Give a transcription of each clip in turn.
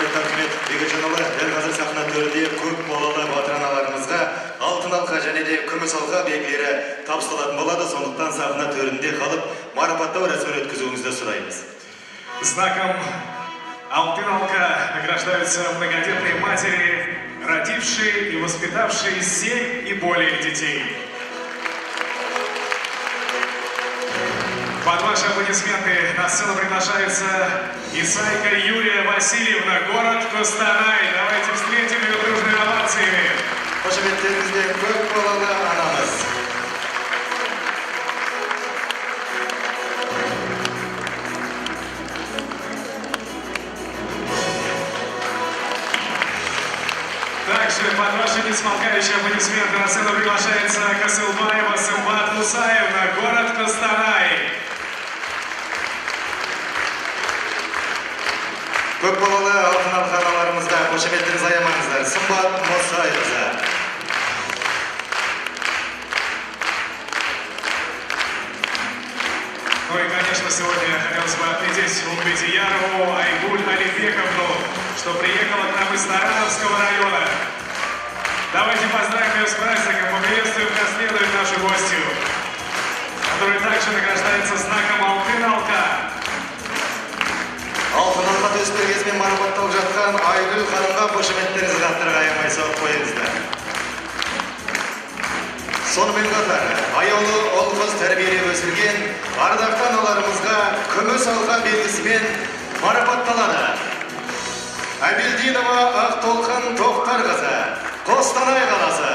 құрметті Ахмет Бекежанұлы, дәл қазір сахна төрінде көп балалы батыр аналарымызға алтын алқа және де күміс алқа белгілері табысталатын болады. Сондықтан сахна төрінде қалып марапаттау рәсімін өткізуіңізді сұраймыз. Знаком алтын алка награждаются многодетные матери, родившие и воспитавшие 7 и более детей. Под ваши аплодисменты на сцену приглашается Исайка Юлия Васильевна, город Костанай. Давайте встретим ее дружными овациями. Қошеметтеріңізбен көп балалы анамыз. Также под ваши несмолкающие аплодисменты на сцену приглашается Касылбаева Сымбат Мусаевна, город Костанай. Көп балалы алтын алқа аналарымызға қошеметтеріңіз аямаңыздар. Сымбат Мусаевна. Ну и, конечно, сегодня хотелось бы отметить Умбетиярову Айгуль Алибековну, что приехала к нам из Саратовского района. Давайте поздравим ее с праздником, поприветствуем, как следует нашу гостью, которая также награждается знаком алтын алка. Алтын алқа төсбелгісімен марапатталып жатқан Айгүл ханымға қошеметтеріңізді аттарға аямай соғып қойыңыздар. Сонымен қатар, аяулы ұл-қыз тәрбиелеп өсірген ардақты аналарымызға күміс алқа белгісімен марапатталады. Әбелдинова Ақтолқын Тоқтарқызы, Қостанай қаласы.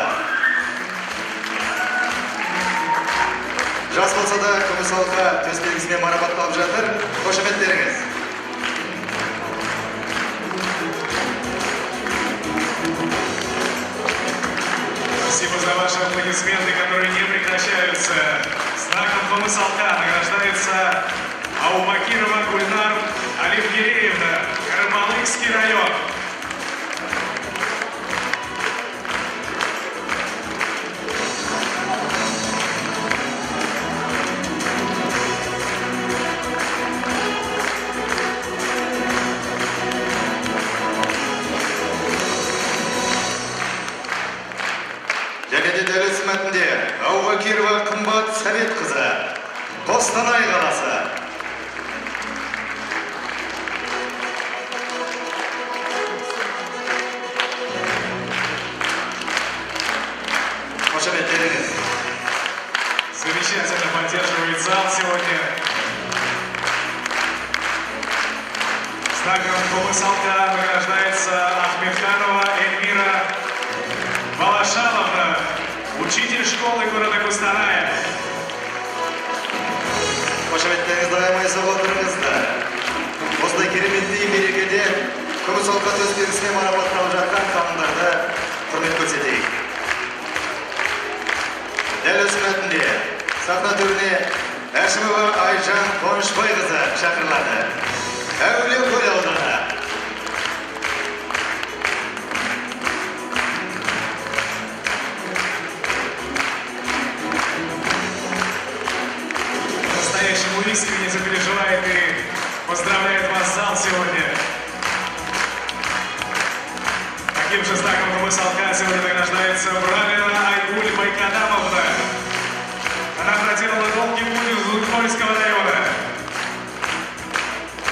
Жас болса да күміс алқа төсбелгісімен марапатталып жатыр. Қошеметтеріңіз. Спасибо за ваши аплодисменты, которые не прекращаются. Знаком «Күміс алка» награждается Аубакирова Гульнар Алимгереевна, Карабалыкский район. Аубакирова Қымбат Сәбетқызы, Қостанай қаласы. Қошеметтеріңіз. Замечательно поддерживает зал сегодня. Знаком «Күміс алка» награждается Ахмедханова Эльмира Балашаловна, учитель школы города Костаная. Қошеметтеріңізді аямай соғып отырыңыздар. Осындай кереметті мерекеде күміс алқа төсбелгісімен марапатталып жатқан ханымдарды құрмет көрсетейік. Дәл осы мәтінде сахна төріне Әшімова Айжан Қонышбайқызы шақырылады. Әулиекөл ауданы. По-настоящему искренне запереживает и поздравляет вас зал сегодня. Таким же знаком «Күміс алка» сегодня награждается Бравина Айгуль Байкадамовна. Она проделала долгий путь из Лукойского района.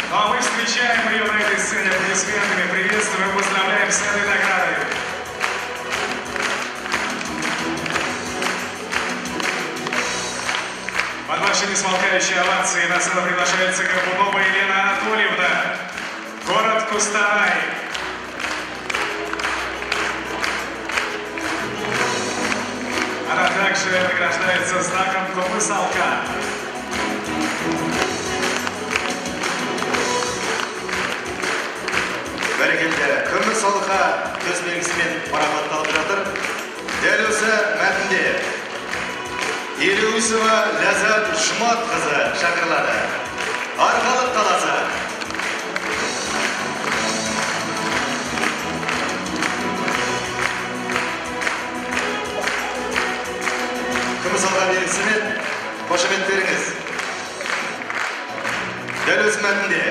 Ну а мы встречаем ее на этой сцене аплодисментами, приветствуем и поздравляем с этой наградой. Под ваши несмолкающие овации на сцену приглашается Горбунова Елена Анатольевна, город Костанай. Она также награждается знаком «Күміс алка». Бәрекелді, күміс алқа төсбелгісімен марапатталып жатыр. Дәл осы мәтінде Елеусова Ләззат Жұматқызы шақырылады. Арқалық қаласы. Күміс алқа белгісімен қошеметтеріңіз. Дәл осы мәтінде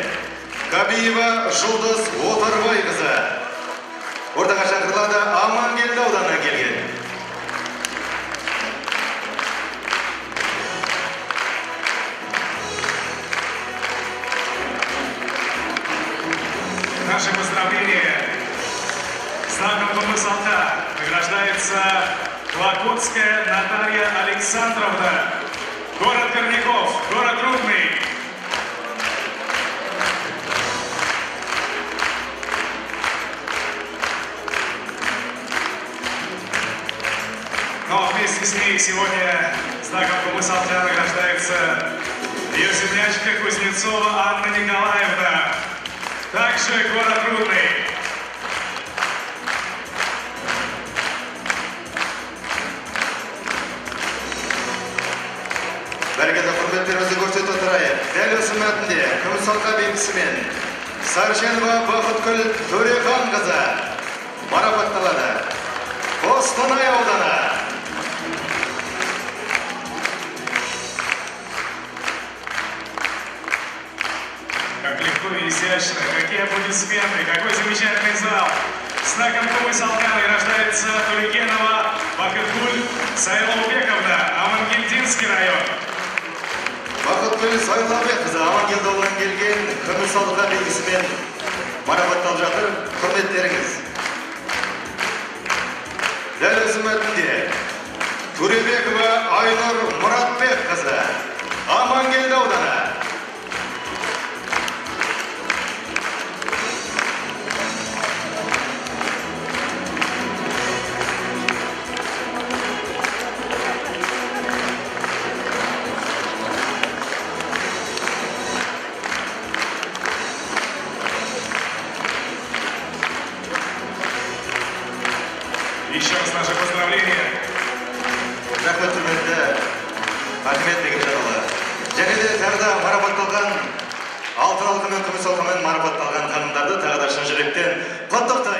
Кабиева Жұлдыз Отарбайқызы. Ортаға шақырылады Амангелді ауданынан келген. Наше поздравление. Знаком Помыслка награждается Лакутская Наталья Александровна. Город Корняков, город Рудный. Но вместе с ней сегодня знаком Помыслка награждается ее землячка Кузнецова Анна Николаевна. Также город Рудный. Бәргеді құрметтерімізді көрсет отырайық. Дәл осы мәтінде күміс алқа белгісімен Саржанова Бақытгүл Төреханқызы марапатталады. Қостанай ауданы. Как легко и изящно, какие аплодисменты, какой замечательный зал. Знаком Помыслка награждается Туликенова Бақытгүл Сайлаубековна, Амангельдинский район. Бақытгүл Сайлаубекқызы Амангелді ауданынан келген күміс алқа белгісімен марапатталып жатыр. Құрметтеріңіз. Дәл осы мәтінде Туребекова Айнұр Мұратбекқызы Амангелді ауданы. Еще раз наше поздравление. Рахмет құрметті Ахмет Бекежанұлы. Және де тағы да марапатталған алтын алқамен күміс алқамен марапатталған ханымдарды тағы да шын жүректен құттықтаймын.